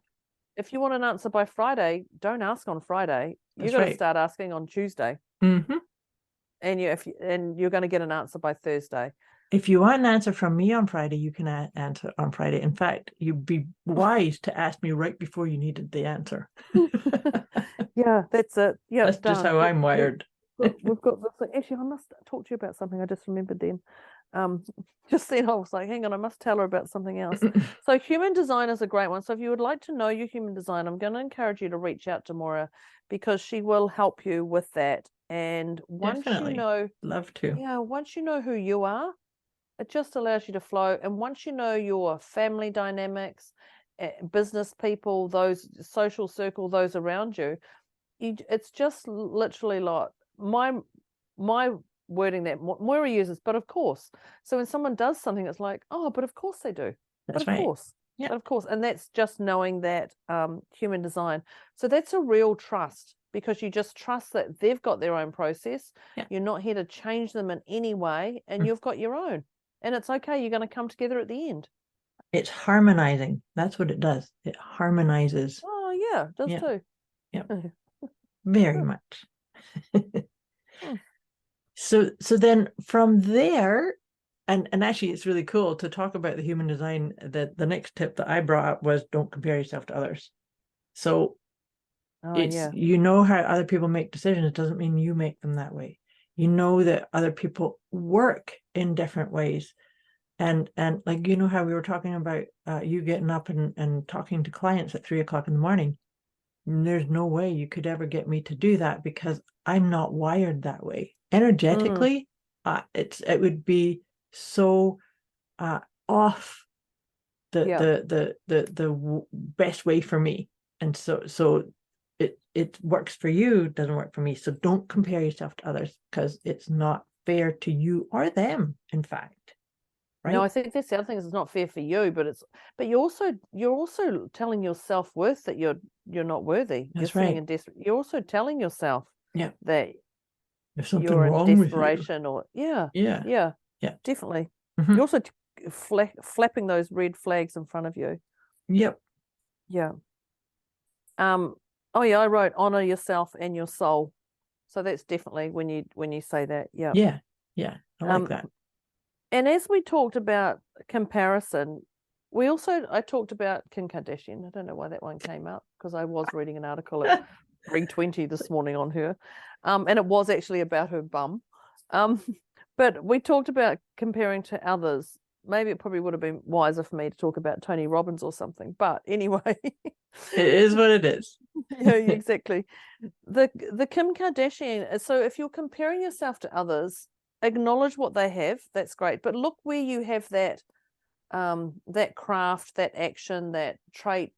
If you want an answer by Friday, don't ask on Friday. You've got to start asking on Tuesday. Mm-hmm. And you're going to get an answer by Thursday. If you want an answer from me on Friday, you can answer on Friday. In fact, you'd be wise to ask me right before you needed the answer. Yeah, that's it. Yeah, that's just how I'm wired. we've got this thing. Actually, I must talk to you about something I just remembered then. Just then I was like, hang on, I must tell her about something else. So human design is a great one. So if you would like to know your human design, I'm going to encourage you to reach out to Moira, because she will help you with that. And once Definitely. you know, Love to. yeah, once you know who you are, it just allows you to flow. And once you know your family dynamics, business people, those social circle, those around you, it's just literally like my wording that Moira uses, but of course. So when someone does something, it's like, oh, but of course they do. That's But of right. course. Yeah. But of course. And that's just knowing that human design. So that's a real trust, because you just trust that they've got their own process. Yeah. You're not here to change them in any way, and you've got your own. And it's okay. You're going to come together at the end. It's harmonizing. That's what it does. It harmonizes. Oh, yeah, it does too. Yeah. Very much. So then from there, and actually it's really cool to talk about the human design. That the next tip that I brought up was, don't compare yourself to others. So you know how other people make decisions. It doesn't mean you make them that way. You know that other people work in different ways. And like, you know how we were talking about you getting up and talking to clients at 3 o'clock in the morning. There's no way you could ever get me to do that, because I'm not wired that way. Energetically, it would be so off the best way for me. And so it works for you, doesn't work for me. So don't compare yourself to others, because it's not fair to you or them, in fact. Right? No, I think that's the other thing, is it's not fair for you, but you're also telling your self-worth that you're not worthy. That's you're right. You're also telling yourself that if something you're wrong in with you. desperation, or yeah, definitely. Mm-hmm. You're also flapping those red flags in front of you. Yep. Yeah. Oh yeah, I wrote honor yourself and your soul. So that's definitely when you say that. Yeah. Yeah. I like that. And as we talked about comparison, I talked about Kim Kardashian. I don't know why that one came up, because I was reading an article at 3:20 this morning on her. And it was actually about her bum. But we talked about comparing to others. Maybe it probably would have been wiser for me to talk about Tony Robbins or something. But anyway. It is what it is. Yeah, exactly. The Kim Kardashian. So if you're comparing yourself to others, acknowledge what they have. That's great. But look where you have that craft, that action, that trait,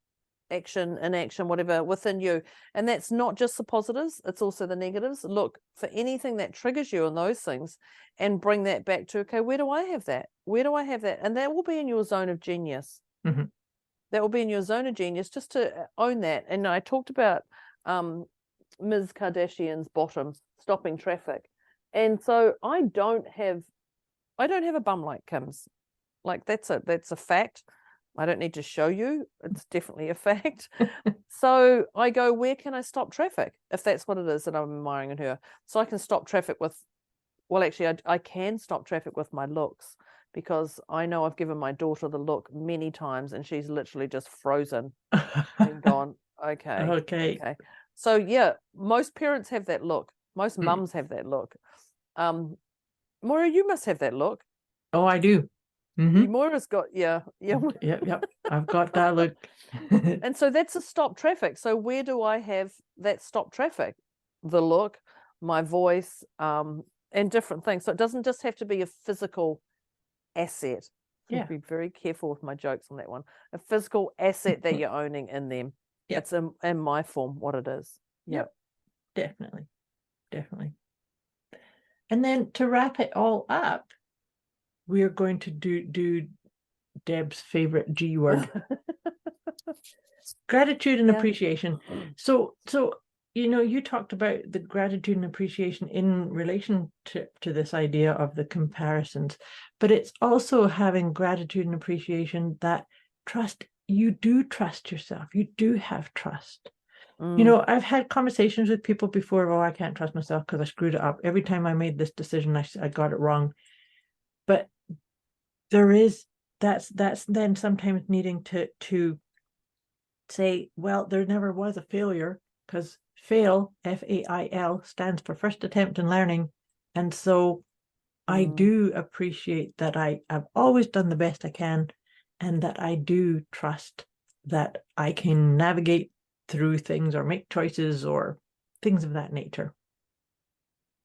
inaction, whatever, within you. And that's not just the positives, it's also the negatives. Look for anything that triggers you in those things and bring that back to, okay, where do I have that? Where do I have that? And that will be in your zone of genius. Mm-hmm. That will be in your zone of genius, just to own that. And I talked about Ms. Kardashian's bottom, stopping traffic. And so I don't have a bum like Kim's. Like that's a fact. I don't need to show you. It's definitely a fact. So I go, where can I stop traffic? If that's what it is that I'm admiring in her. So I can stop traffic with, well, actually, I can stop traffic with my looks, because I know I've given my daughter the look many times and she's literally just frozen and gone, okay. So yeah, most parents have that look. Most mums have that look. Moira, you must have that look. Oh, I do. Mm-hmm. Moira's got, Yep. I've got that look. And so that's a stop traffic. So where do I have that stop traffic? The look, my voice, and different things. So it doesn't just have to be a physical asset. Yeah. Be very careful with my jokes on that one. A physical asset that you're owning in them. Yep. It's in my form what it is. Yep. Definitely. And then to wrap it all up, we are going to do Deb's favorite G word. Gratitude and appreciation. So you talked about the gratitude and appreciation in relation to this idea of the comparisons, but it's also having gratitude and appreciation that trust. You do trust yourself. You do have trust. I've had conversations with people before, I can't trust myself because I screwed it up. Every time I made this decision, I got it wrong. But that's then sometimes needing to say, well, there never was a failure, because FAIL, FAIL, stands for first attempt in learning. And so I do appreciate that I've always done the best I can, and that I do trust that I can navigate through things or make choices or things of that nature.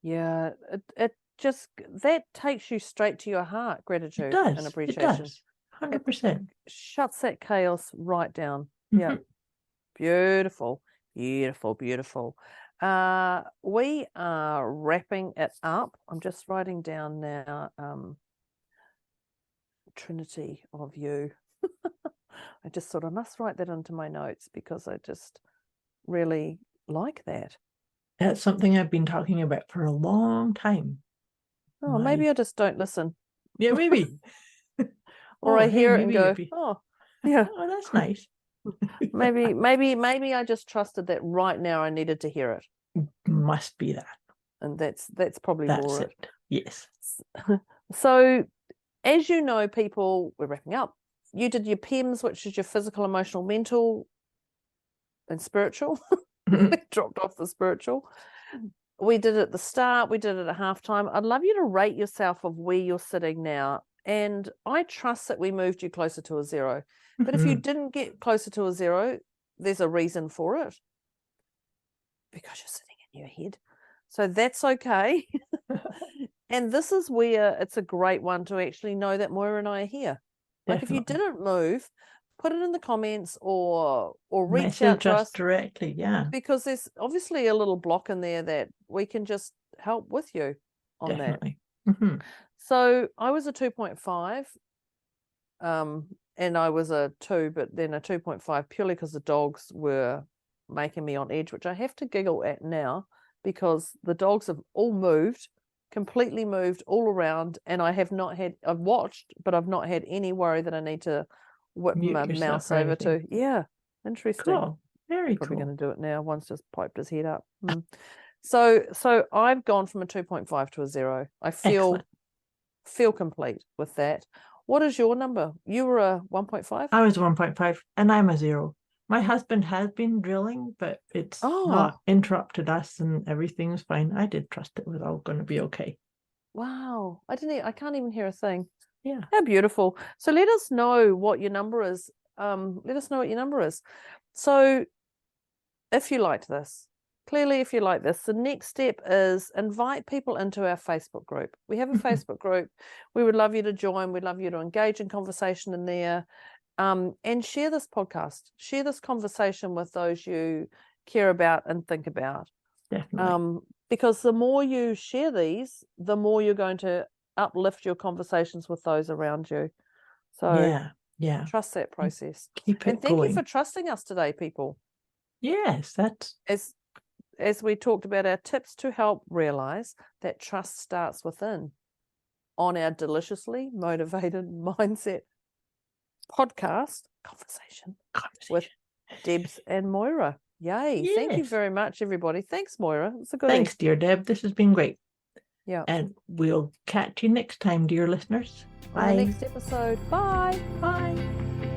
Yeah, it just, that takes you straight to your heart, gratitude and appreciation. It does, 100%. Shuts that chaos right down. Yeah, beautiful, beautiful, beautiful. We are wrapping it up. I'm just writing down now, Trinity of you. I just thought I must write that into my notes because I just really like that. That's something I've been talking about for a long time. Oh, maybe I just don't listen. Yeah, maybe. Or I hear it and go, oh, yeah. Oh, that's nice. maybe I just trusted that right now I needed to hear it. Must be that. And that's probably more it. Yes. So, as you know, people, we're wrapping up. You did your PEMS, which is your physical, emotional, mental, and spiritual. Dropped off the spiritual. We did it at the start. We did it at halftime. I'd love you to rate yourself of where you're sitting now. And I trust that we moved you closer to a 0. But if you didn't get closer to a 0, there's a reason for it. Because you're sitting in your head. So that's okay. And this is where it's a great one to actually know that Moira and I are here. Like if you didn't move, put it in the comments or reach out to us directly. Yeah. Because there's obviously a little block in there that we can just help with you on that. So I was a 2.5. And I was a 2, but then a 2.5 purely because the dogs were making me on edge, which I have to giggle at now because the dogs have all moved, completely moved all around, and I've watched, but I've not had any worry that I need to whip my mouse over to. Yeah, interesting. Cool. Very Probably cool. going to do it now. One's just piped his head up. So I've gone from a 2.5 to a 0. I feel complete with that. What is your number? You were a 1.5? I was 1.5 and I'm a 0. My husband has been drilling, but it's not interrupted us and everything's fine. I did trust it was all going to be okay. Wow. I can't even hear a thing. Yeah. How beautiful. So let us know what your number is. So if you liked this, the next step is invite people into our Facebook group. We have a Facebook group. We would love you to join. We'd love you to engage in conversation in there. And share this podcast. Share this conversation with those you care about and think about. Definitely. Because the more you share these, the more you're going to uplift your conversations with those around you. So yeah. Trust that process. Keep it and thank going. you for trusting us today, people. Yes, that's as we talked about our tips to help realize that trust starts within on our Deliciously Motivated Mindset podcast conversation with Debz and Moira. Yay. Yes. Thank you very much, everybody. Thanks, Moira. It's a good Thanks, dear Deb. This has been great. Yeah. And we'll catch you next time, dear listeners. On the next episode. Bye. Bye.